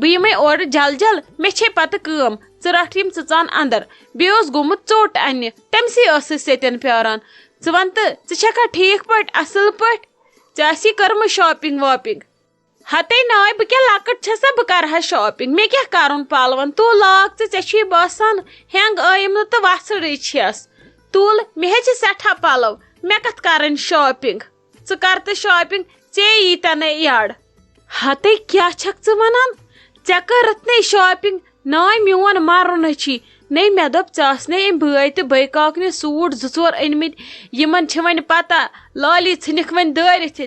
بہٕ یِمَے اورٕ جل جل مےٚ چھے پتہٕ کٲم ژٕ رٹھ یِم ژٕ ژان اندر بیٚیہِ اوس گوٚمُت ژوٚٹ اننہِ تٔمۍسٕے ٲسٕس ییٚتٮ۪ن پیاران ژٕ وَن تہٕ ژٕ چھکھا ٹھیٖک پٲٹھۍ اصٕل پٲٹھۍ ژےٚ آسی کٔرمٕژ شاپِنگ واپِنگ ہتے ناے بہٕ کیٛاہ لۄکٕٹ چھسا بہٕ کرٕ ہا شاپِنگ مےٚ کیٛاہ کرُن پلون تُل لاگ ژےٚ چھُے باسان ہینگ ٲیِم نہٕ تہٕ وژھڑٕے چھس تُل مےٚ ہے چھِ سٮ۪ٹھاہ پلو مےٚ کتھ کرٕنۍ شاپِنگ ژٕ کر تہٕ شاپِنگ ژےٚ ییٖتاہ نَے یڈ ہتے کیٛاہ چھکھ ژٕ ونان ژےٚ کٔرٕتھ نے شاپِنگ ناے میون مرُن چھی نے مےٚ دوٚپ ژےٚ آسنے أمۍ بٲے تہٕ بٲے کاکنہِ سوٗٹ 2-4 أنمٕتۍ یِمن چھِ وۄنۍ پتہ لالی ژھٕنِکھ وۄنۍ دٲرِتھ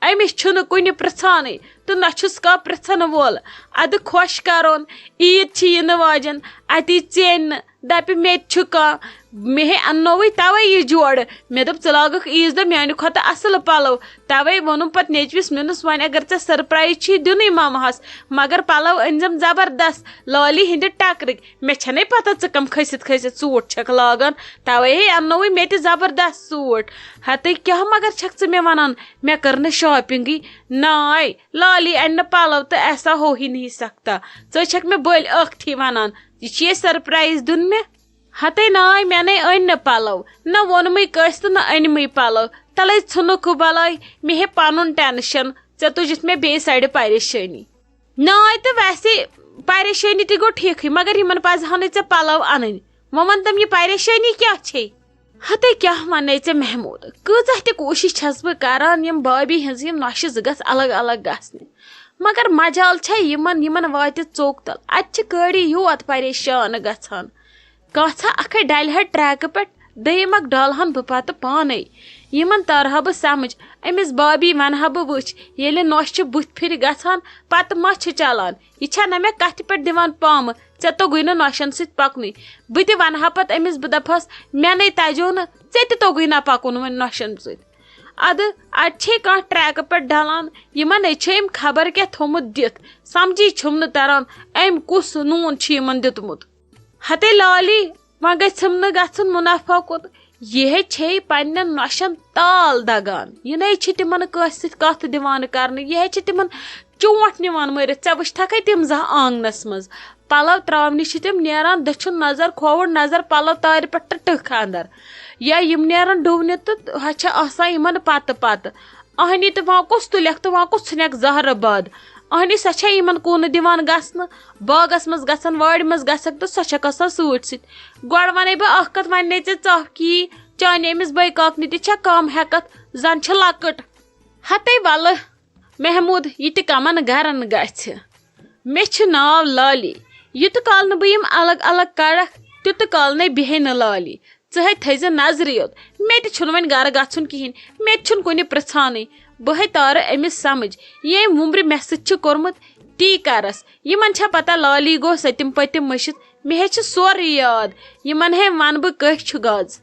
أمِس چھُنہٕ کُنہِ پرژھانٕے تہٕ نہ چھُس کانٛہہ پرژھن وول اَدٕ خۄش کرون عیٖد چھِ یِنہٕ واجٮ۪ن اتی ژیٚنۍ نہٕ دپہِ مےٚ تہِ چھُ کانٛہہ مےٚ ہے اننووٕے توے یہِ جورٕ مےٚ دوٚپ ژٕ لاگکھ عیٖز دۄہ میانہِ کھۄتہٕ اصٕل پلو توے ووٚنُم پتہٕ نیچوِس میٲنِس وۄنۍ اگر ژےٚ سرپرایز چھُے دِنُے مامہس مگر پلو أنزٮ۪م زبردست لالی ہٕنٛدِ ٹکرٕکۍ مےٚ چھنَے پتہ ژٕ کم کھٔسِتھ کھٔسِتھ سوٗٹ چھکھ لاگان توے ہے اننووٕے مےٚ تہِ زبردست سوٗٹ ہتے کیٛاہ مگر چھکھ ژٕ مےٚ ونان مےٚ کٔر نہٕ شاپنگٕے ناے لالی انہِ نہٕ پلو تہٕ ایسا ہو ہی نہیں سکتا ژٕ چھکھ مےٚ بٔلۍ ٲکھتھٕے ونان یہِ چھُے سرپرایز دیُن مےٚ ہتے ناے مےٚ نے أنۍ نہٕ پلو نہ ووٚنمٕے کٲنٛسہِ تہٕ نہ أنمٕے پلو تلے ژھٕنُکھ بلاے مےٚ ہے پنُن ٹینشن ژےٚ تُجِتھ مےٚ بیٚیہِ سایڈٕ پریشٲنی ناے تہٕ ویسے پریشٲنی تہِ گوٚو ٹھیٖکھٕے مگر یِمن پزہا نہٕ ژےٚ پلو انٕنۍ وۄنۍ ون تم یہِ پریشٲنی کیٛاہ چھے ہتے کیٛاہ ونے ژےٚ محموٗد کۭژاہ تہِ کوٗشش چھس بہٕ کران یِم بابی ہٕنٛز یِم نۄشہِ زٕ گژھ الگ الگ گژھنہِ مگر مجال چھا یِمن واتہِ ژوٚک تل اتہِ چھِ کٲڑی یوت پریشان گژھان کانٛژھا اکھے ڈلہِ ہا ٹریکہٕ پٮ۪ٹھ دوٚیِم اکھ ڈالہن بہٕ پتہٕ پانے یِمن ترہا بہٕ سمجھ أمِس بابی ونہا بہٕ وٕچھ ییٚلہِ نۄشہِ بٕتھِ پھِرِ گژھان پتہٕ ما چھِ چلان یہِ چھا نہ مےٚ کتھِ پٮ۪ٹھ دِوان پامہٕ ژےٚ توٚگُے نہٕ نۄشن سۭتۍ پکنُے بہٕ تہِ ونہا پتہٕ أمِس بہٕ دپہس مےٚ نے تجو نہٕ ژےٚ تہِ توٚگُے نہ پکُن وۄنۍ نۄشن سۭتۍ ادٕ اتہِ چھے کانٛہہ ٹریکہٕ پٮ۪ٹھ ڈلان یِمن ہے چھُ أمۍ خبر کیٛاہ تھوٚمُت دِتھ سمجھی چھُم نہٕ تران أمۍ کُس نوٗن چھُ یِمن دیُتمُت ہتے لالی وۄنۍ گژھِم نہٕ گژھُن مُنافع کوٚت یہِ ہے چھے پننٮ۪ن نۄشن تال دگان یہِ نے چھِ تِمن کٲنٛسہِ سۭتۍ کتھ دِوان کرنہٕ یہِ ہے چھِ تِمن چونٛٹھ نِوان مٲرِتھ ژےٚ وٕچھتھکھے تِم زانٛہہ آنگنس منٛز پلو تراونہِ چھِ تِم نیران دٔچھُن نظر کھووُر نظر پلو تارِ پٮ۪ٹھ تہٕ ٹٕکھ اندر یا یِم نیران ڈُونہِ تہٕ ہۄ چھِ آسان یِمن پتہٕ پتہٕ اہنی تہٕ وۄنۍ کُس تُلٮ۪کھ تہٕ وۄنۍ کُس ژھٕنٮ۪کھ زہرٕ بد اہنی سۄ چھےٚ یِمن کُن دِوان گژھنہٕ باغس منٛز گژھان وارِ منٛز گژھکھ تہٕ سۄ چھکھ آسان سۭتۍ سۭتۍ گۄڈٕ ونے بہٕ اکھ کتھ وۄنۍ نے ژےٚ ژاہ کی چانہِ أمِس بٲے کاکنہِ تہِ چھےٚ کم ہٮ۪کتھ زن چھِ لۄکٕٹ ہتے ولہٕ محموٗد یہِ تہِ کمن گرن گژھِ مےٚ چھُ ناو لالی یوٗتہٕ کال نہٕ بہٕ یِم الگ الگ کڑکھ تیوٗتہٕ کال نے بیہے نہٕ لالی ژٕ ہے تھٲیزِ نظرِ یوت مےٚ تہِ چھُنہٕ وۄنۍ گرٕ گژھُن کہیٖنۍ مےٚ تہِ چھُنہٕ کُنہِ پرژھانٕے بہٕ ہے تارٕ أمِس سمجھ ییٚمۍ وُمبرِ مےٚ سۭتۍ چھُ کوٚرمُت تی کرس یِمن چھےٚ پتہ لالی گوٚو سٔتِم پٔتِم مٔشِتھ مےٚ ہے چھُ سورُے یاد یِمن ہے ونہٕ بہٕ کٔہۍ چھُ گز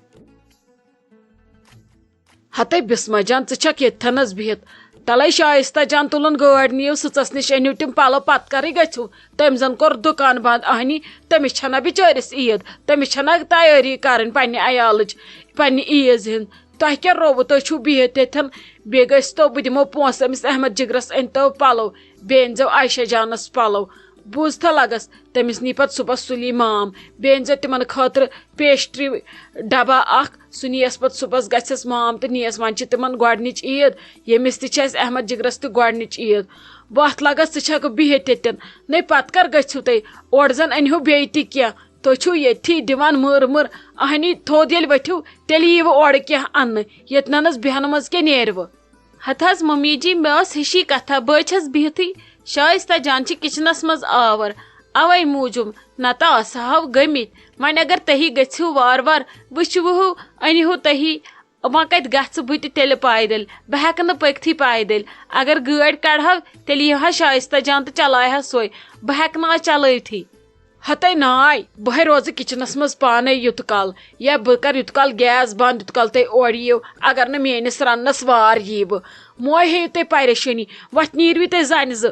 ہتے بسما جان ژٕ چھکھ ییٚتھنس بِہِتھ تلے شایستہ جان تُلُن گٲڑۍ نِیو سٕژس نِش أنِو تِم پلو پتہٕ کرٕے گژھِو تٔمۍ زن کوٚر دُکان بنٛد اہنی تٔمِس چھنہ بِچٲرِس عیٖد تٔمِس چھنہ تیٲری کرٕنۍ پننہِ عیالٕچ پننہِ عیٖز ہِنٛز تۄہہِ کیٛاہ رووٕ تُہۍ چھُو بِہِتھ ییٚتھن بیٚیہِ گٔژھۍتو بہٕ دِمو پونٛسہٕ أمِس احمد جگرس أنۍتو پلو بیٚیہِ أنۍزیو عایشہ جانس پلو بوٗزتھا لگس تٔمِس نی پتہٕ صبحس سُلی مام بیٚیہِ أنۍزیو تِمن خٲطرٕ پیسٹری ڈبا اکھ سُہ نِیَس پتہٕ صبحس گژھٮ۪س مام تہٕ نِیَس وۄنۍ چھِ تِمن گۄڈنِچ عیٖد ییٚمِس تہِ چھِ اَسہِ احمد جگرس تہِ گۄڈنِچ عیٖد وتھ لگس ژٕ چھکھ بِہِتھ ییٚتٮ۪ن نے پتہٕ کر گٔژھِو تُہۍ اورٕ زن أنۍہِو بیٚیہِ تہِ کینٛہہ تُہۍ چھِو ییٚتھی دِوان مٔر اہنی تھوٚد ییٚلہِ ؤتھِو تیٚلہِ ییٖوٕ اورٕ کینٛہہ اننہٕ ییٚتنس بیہنہٕ منٛز کیٛاہ نیرِوٕ ہتہٕ حظ ممی جی مےٚ ٲس ہِشی کتھا بہٕ چھس بِہتھٕے شایستہ جان چھِ کچنس منٛز آور اوے موٗجوٗب نتہٕ آسہو گٔمٕتۍ وۄنۍ اگر تُہی گٔژھِو وارٕ وارٕ وٕچھوٕ أنِہو تُہی وۄنۍ کتہِ گژھٕ بہٕ تہِ تیٚلہِ پایدٔلۍ بہٕ ہٮ۪کہٕ نہٕ پٔکتھٕے پایدٔلۍ اگر گٲڑۍ کڑہو تیٚلہِ یی ہا شایستہ جان تہٕ چلاے ہا سۄے بہٕ ہٮ۪کہٕ نہٕ آز چلٲوتھٕے ہتے ناے بہے روزٕ کچنس منٛز پانے یوٗت کال یا بہٕ کرٕ یوٗت کال گیس بنٛد یوٗت کال تُہۍ اورٕ یِیِو اگر نہٕ میٲنِس رننس وار ییٖوٕ موے ہیٚیِو تُہۍ پریشٲنی وۄتھ نیٖروِ تُہۍ زنہِ زٕ